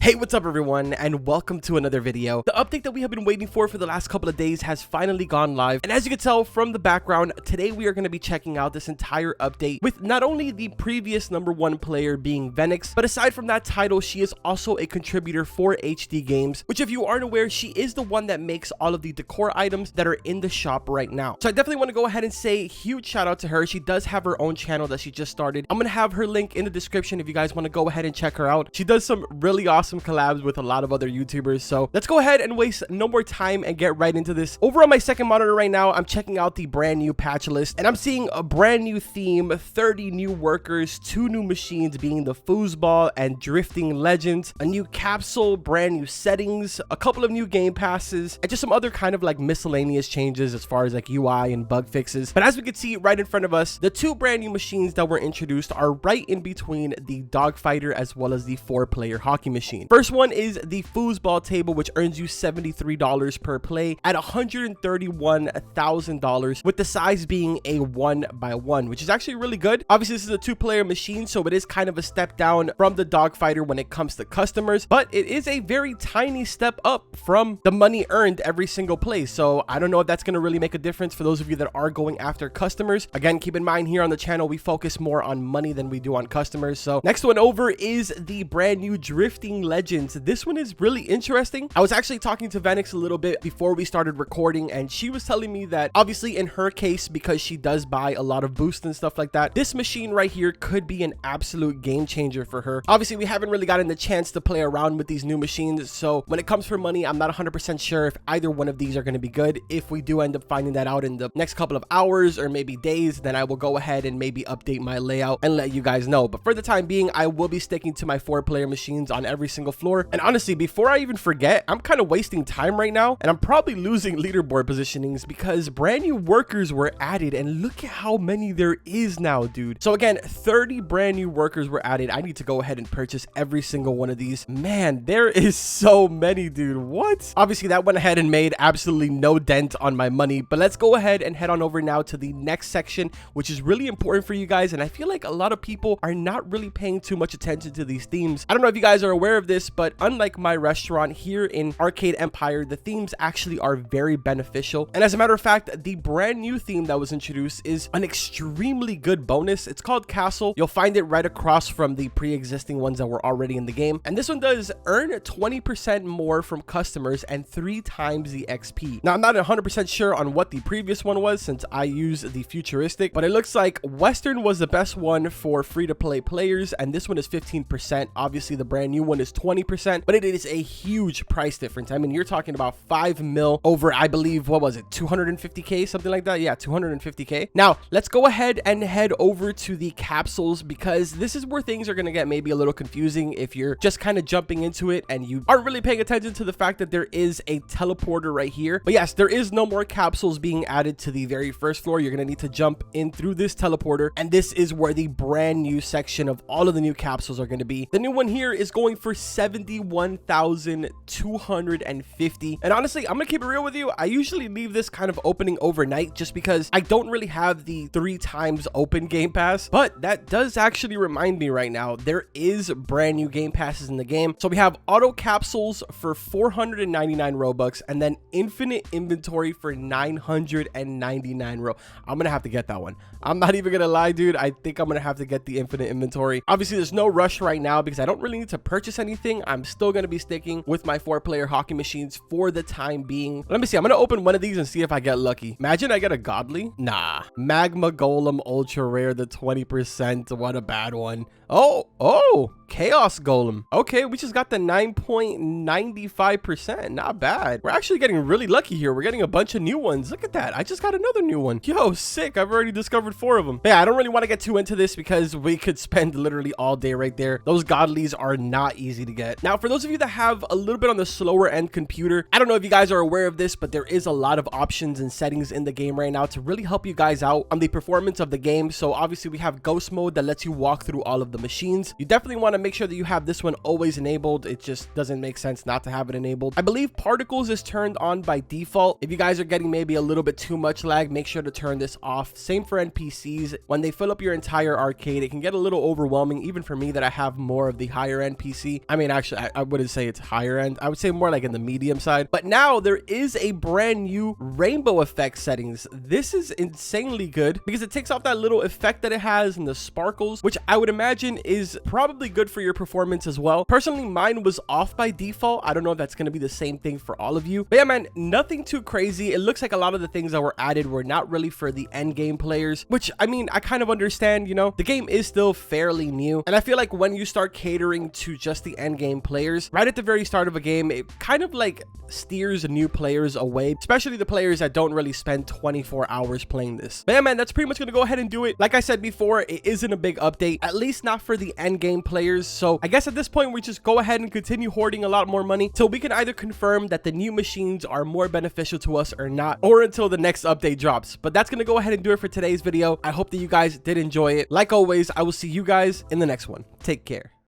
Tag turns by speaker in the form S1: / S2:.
S1: Hey, what's up everyone, and welcome to another video. The update that we have been waiting for the last couple of days has finally gone live, and as you can tell from the background, today we are going to be checking out this entire update with not only the previous #1 player being Vehnix, but aside from that title, she is also a contributor for HD Games, which if you aren't aware, she is the one that makes all of the decor items that are in the shop right now. So I definitely want to go ahead and say a huge shout out to her. She does have her own channel that she just started. I'm going to have her link in the description if you guys want to go ahead and check her out. She does some really awesome collabs with a lot of other YouTubers, so let's go ahead and waste no more time and get right into this. Over on my second monitor right now, I'm checking out the brand new patch list, and I'm seeing a brand new theme, 30 new workers, 2 new machines being the foosball and drifting legends, a new capsule, brand new settings, a couple of new game passes, and just some other kind of like miscellaneous changes as far as like UI and bug fixes. But as we can see right in front of us, the 2 brand new machines that were introduced are right in between the dogfighter as well as the 4-player hockey machine. First one is the foosball table, which earns you $73 per play at $131,000, with the size being a 1x1, which is actually really good. Obviously, this is a 2-player machine, so it is kind of a step down from the dogfighter when it comes to customers, but it is a very tiny step up from the money earned every single play. So I don't know if that's going to really make a difference for those of you that are going after customers. Again, keep in mind here on the channel, we focus more on money than we do on customers. So next one over is the brand new drifting legends. This one is really interesting. I was actually talking to Vehnix a little bit before we started recording, and she was telling me that obviously in her case, because she does buy a lot of boosts and stuff like that, this machine right here could be an absolute game changer for her. Obviously, we haven't really gotten the chance to play around with these new machines, so when it comes for money, I'm not 100% sure if either one of these are going to be good. If we do end up finding that out in the next couple of hours or maybe days, then I will go ahead and maybe update my layout and let you guys know. But for the time being, I will be sticking to my 4-player machines on every single floor. And honestly, before I even forget, I'm kind of wasting time right now, and I'm probably losing leaderboard positionings because brand new workers were added, and look at how many there is now, dude. So again, 30 brand new workers were added. I need to go ahead and purchase every single one of these. Man, there is so many, dude. What? Obviously, that went ahead and made absolutely no dent on my money, but let's go ahead and head on over now to the next section, which is really important for you guys, and I feel like a lot of people are not really paying too much attention to these themes. I don't know if you guys are aware of this, but unlike my restaurant here in Arcade Empire, the themes actually are very beneficial. And as a matter of fact, the brand new theme that was introduced is an extremely good bonus. It's called Capsule. You'll find it right across from the pre-existing ones that were already in the game. And this one does earn 20% more from customers and 3 times the XP. Now, I'm not 100% sure on what the previous one was since I use the futuristic, but it looks like Western was the best one for free-to-play players, and this one is 15%. Obviously, the brand new one is 20%, but it is a huge price difference. I mean, you're talking about 5 mil over, I believe, what was it, 250k, something like that? Yeah, 250k. Now, let's go ahead and head over to the capsules, because this is where things are going to get maybe a little confusing if you're just kind of jumping into it and you aren't really paying attention to the fact that there is a teleporter right here. But yes, there is no more capsules being added to the very first floor. You're going to need to jump in through this teleporter, and this is where the brand new section of all of the new capsules are going to be. The new one here is going for 71,250, and honestly, I'm gonna keep it real with you. I usually leave this kind of opening overnight just because I don't really have the 3 times open game pass, but that does actually remind me right now, there is brand new game passes in the game. So we have auto capsules for 499 Robux, and then infinite inventory for 999 Ro. I'm gonna have to get that one. I'm not even gonna lie, dude. I think I'm gonna have to get the infinite inventory. Obviously, there's no rush right now because I don't really need to purchase anything. I'm still going to be sticking with my 4-player hockey machines for the time being. Let me see. I'm going to open one of these and see if I get lucky. Imagine I get a godly. Nah. Magma Golem Ultra Rare, the 20%. What a bad one. Oh, Chaos Golem. Okay, we just got the 9.95%. Not bad. We're actually getting really lucky here. We're getting a bunch of new ones. Look at that. I just got another new one. Yo, sick. I've already discovered 4 of them. But yeah, I don't really want to get too into this because we could spend literally all day right there. Those godlies are not easy to get. Now, for those of you that have a little bit on the slower end computer, I don't know if you guys are aware of this, but there is a lot of options and settings in the game right now to really help you guys out on the performance of the game. So obviously we have ghost mode that lets you walk through all of the machines. You definitely want to make sure that you have this one always enabled. It just doesn't make sense not to have it enabled. I believe particles is turned on by default. If you guys are getting maybe a little bit too much lag, make sure to turn this off. Same for NPCs. When they fill up your entire arcade, it can get a little overwhelming, even for me that I have more of the higher end PC. I mean, actually, I wouldn't say it's higher end. I would say more like in the medium side. But now there is a brand new rainbow effect settings. This is insanely good because it takes off that little effect that it has and the sparkles, which I would imagine is probably good for your performance as well. Personally, mine was off by default. I don't know if that's going to be the same thing for all of you. But yeah, man, nothing too crazy. It looks like a lot of the things that were added were not really for the end game players, which I mean, I kind of understand, you know, the game is still fairly new. And I feel like when you start catering to just the end game players, right at the very start of a game, it kind of like steers new players away, especially the players that don't really spend 24 hours playing this. But yeah, man, that's pretty much going to go ahead and do it. Like I said before, it isn't a big update, at least not for the end game players. So I guess at this point, we just go ahead and continue hoarding a lot more money till we can either confirm that the new machines are more beneficial to us or not, or until the next update drops. But that's going to go ahead and do it for today's video. I hope that you guys did enjoy it. Like always, I will see you guys in the next one. Take care.